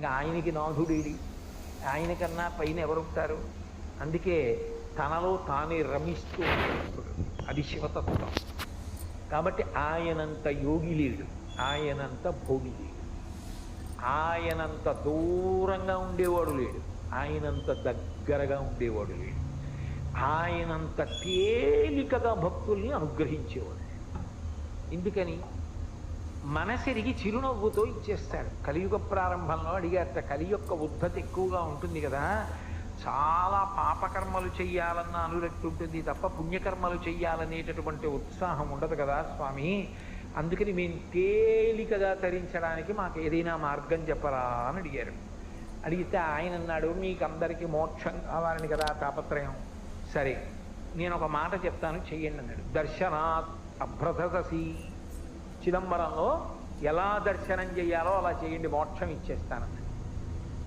ఇంకా ఆయనకి నాథుడేడి, ఆయనకన్నా పైన ఎవరుంటారు? అందుకే తనలో తానే రమిస్తూ ఉంటాడు. అది శివతత్వం. కాబట్టి ఆయనంత యోగి లేడు, ఆయనంత భోగి లేడు, ఆయనంత దూరంగా ఉండేవాడు లేడు, ఆయనంత దగ్గరగా ఉండేవాడు లేడు, ఆయనంత తేలికగా భక్తుల్ని అనుగ్రహించేవాడు లేడు. ఎందుకని? మనసెరిగి చిరునవ్వుతో ఇచ్చేస్తాడు. కలియుగ ప్రారంభంలో అడిగారట, కలి యొక్క ఉద్ధతి ఎక్కువగా ఉంటుంది కదా, చాలా పాపకర్మలు చెయ్యాలన్న అనురక్తి ఉంటుంది తప్ప పుణ్యకర్మలు చెయ్యాలనేటటువంటి ఉత్సాహం ఉండదు కదా స్వామి, అందుకని మేము తేలికగా తరించడానికి మాకు ఏదైనా మార్గం చెప్పరా అని అడిగారు. అడిగితే ఆయన అన్నాడు, మీకు అందరికీ మోక్షం కావాలని కదా తాపత్రయం, సరే నేను ఒక మాట చెప్తాను చెయ్యండి అన్నాడు. దర్శనాత్ అభ్రదసి, చిదంబరంలో ఎలా దర్శనం చేయాలో అలా చేయండి, మోక్షం ఇచ్చేస్తానన్నాడు.